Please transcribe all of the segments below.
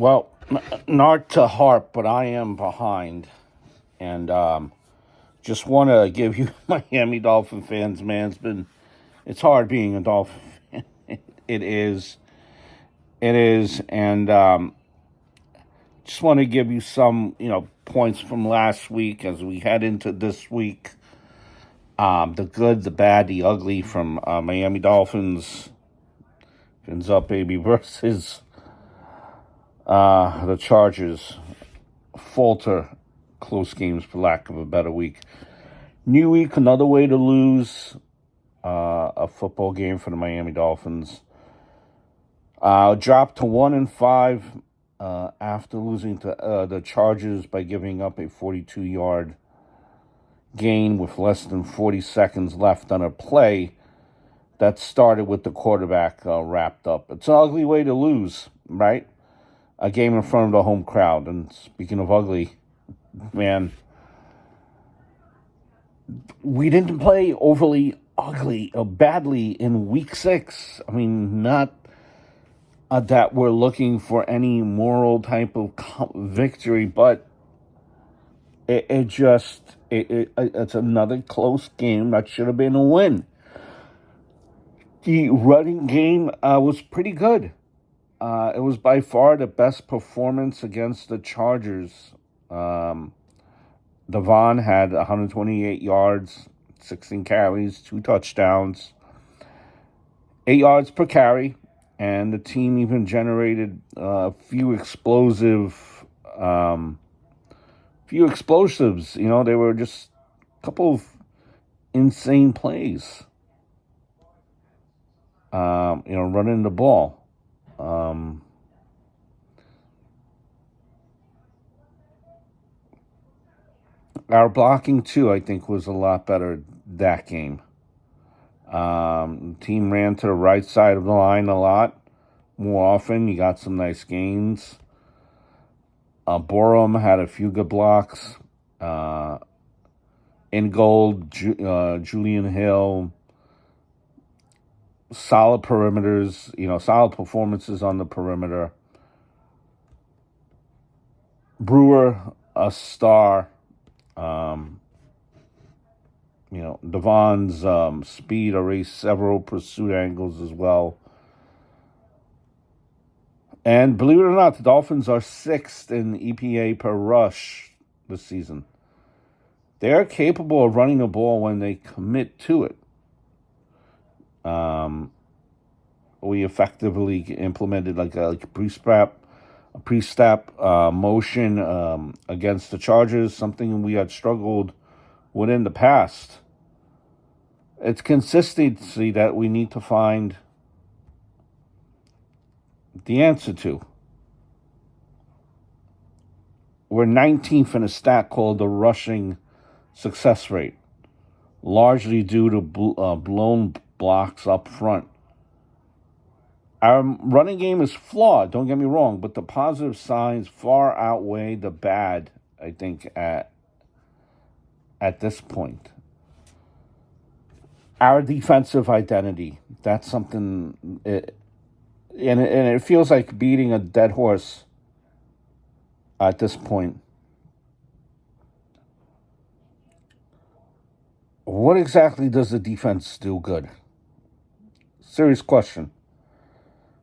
Well, not to harp, but I am behind, and just want to give you Miami Dolphin fans, man. It's hard being a Dolphin fan. It is, and just want to give you some points from last week as we head into this week. The good, the bad, the ugly from Miami Dolphins. Fins up, baby, versus the Chargers. Falter close games, for lack of a better week. New week, another way to lose a football game for the Miami Dolphins. Dropped to 1-5 after losing to the Chargers by giving up a 42-yard gain with less than 40 seconds left on a play that started with the quarterback wrapped up. It's an ugly way to lose, right? A game in front of the home crowd. And speaking of ugly, man, we didn't play overly ugly or badly in week 6. I mean, not that we're looking for any moral type of victory, but it's another close game that should have been a win. The running game was pretty good. It was by far the best performance against the Chargers. Devon had 128 yards, 16 carries, 2 touchdowns, 8 yards per carry, and the team even generated a few explosives. They were just a couple of insane plays. Running the ball. Our blocking, too, I think, was a lot better that game. Team ran to the right side of the line a lot more often. You got some nice gains. Borum had a few good blocks. In gold, Julian Hill. Solid perimeters, solid performances on the perimeter. Brewer, a star. Devon's speed erased several pursuit angles as well. And believe it or not, the Dolphins are 6th in EPA per rush this season. They're capable of running the ball when they commit to it. We effectively implemented like a pre-snap motion against the Chargers, something we had struggled with in the past. It's consistency that we need to find the answer to. We're 19th in a stat called the rushing success rate, largely due to blown blocks up front. Our running game is flawed, don't get me wrong, but the positive signs far outweigh the bad, I think, at this point. Our defensive identity, that's something, and it feels like beating a dead horse at this point. What exactly does the defense do good? Serious question.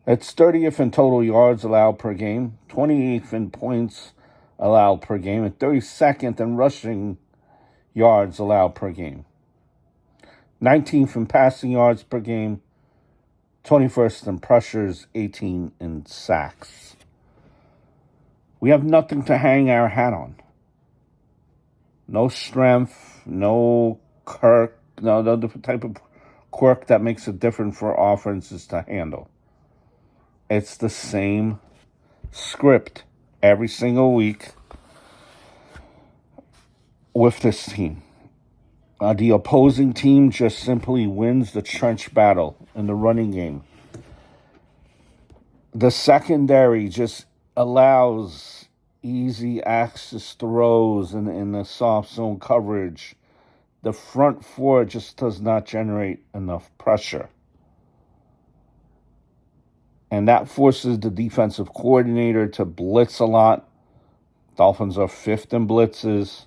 It's 30th in total yards allowed per game, 28th in points allowed per game, and 32nd in rushing yards allowed per game. 19th in passing yards per game, 21st in pressures, 18 in sacks. We have nothing to hang our hat on. No strength, no quirk, no different type of quirk that makes it different for offenses to handle. It's the same script every single week with this team. The opposing team just simply wins the trench battle in the running game. The secondary just allows easy access throws in the soft zone coverage. The front four just does not generate enough pressure. And that forces the defensive coordinator to blitz a lot. Dolphins are fifth in blitzes,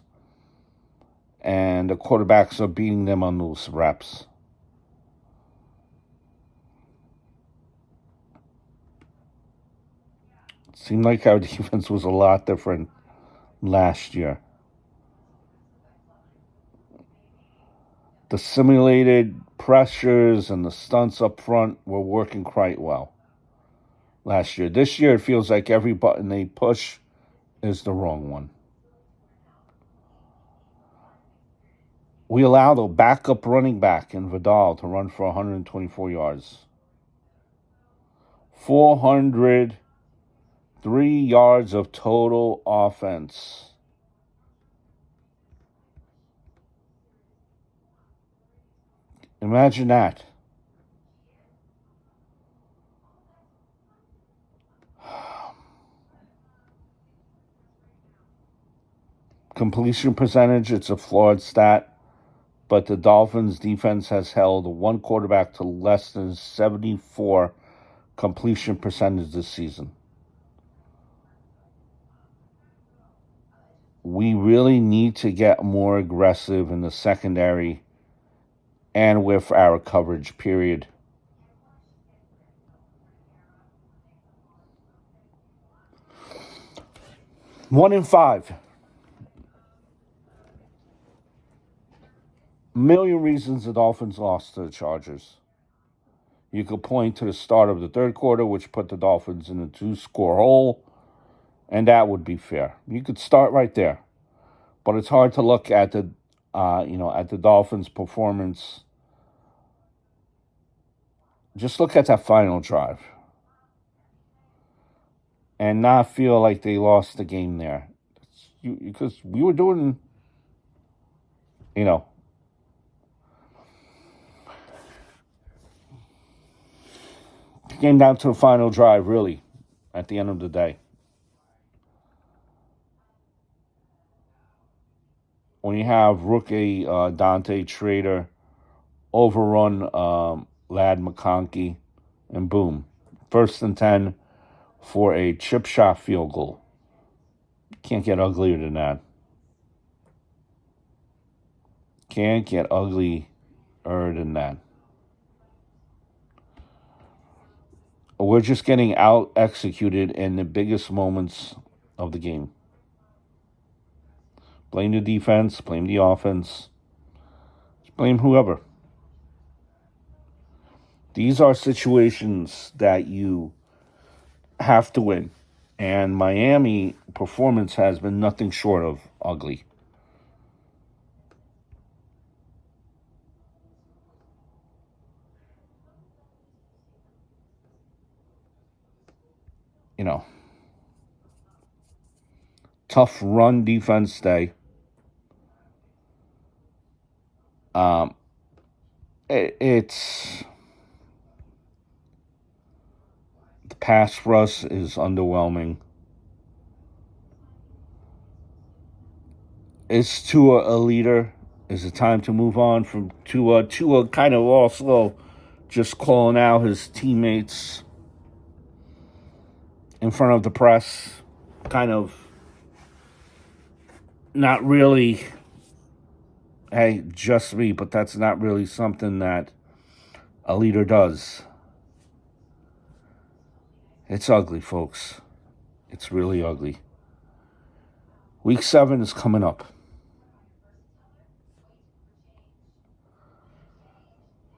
and the quarterbacks are beating them on those reps. It seemed like our defense was a lot different last year. The simulated pressures and the stunts up front were working quite well last year. This year, it feels like every button they push is the wrong one. We allowed a backup running back in Vidal to run for 124 yards. 403 yards of total offense. Imagine that. Completion percentage, it's a flawed stat, but the Dolphins defense has held one quarterback to less than 74 completion percentage this season. We really need to get more aggressive in the secondary and with our coverage, period. One in 5. Million reasons the Dolphins lost to the Chargers. You could point to the start of the third quarter, which put the Dolphins in a 2-score hole, and that would be fair. You could start right there, but it's hard to look at the, at the Dolphins' performance. Just look at that final drive and not feel like they lost the game there, because we were doing, it came down to the final drive, really, at the end of the day. When you have rookie Dante Schrader overrun Lad McConkey, and boom, 1st and 10 for a chip shot field goal. Can't get uglier than that. Can't get uglier than that. We're just getting out executed in the biggest moments of the game. Blame the defense, blame the offense, blame whoever. These are situations that you have to win. And Miami performance has been nothing short of ugly. Tough run defense day. It's the pass rush is underwhelming. Is Tua a leader? Is it time to move on from Tua? Tua kind of also just calling out his teammates in front of the press, kind of not really, hey, just me, but that's not really something that a leader does. It's ugly, folks. It's really ugly. Week 7 is coming up.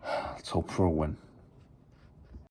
Let's hope for a win.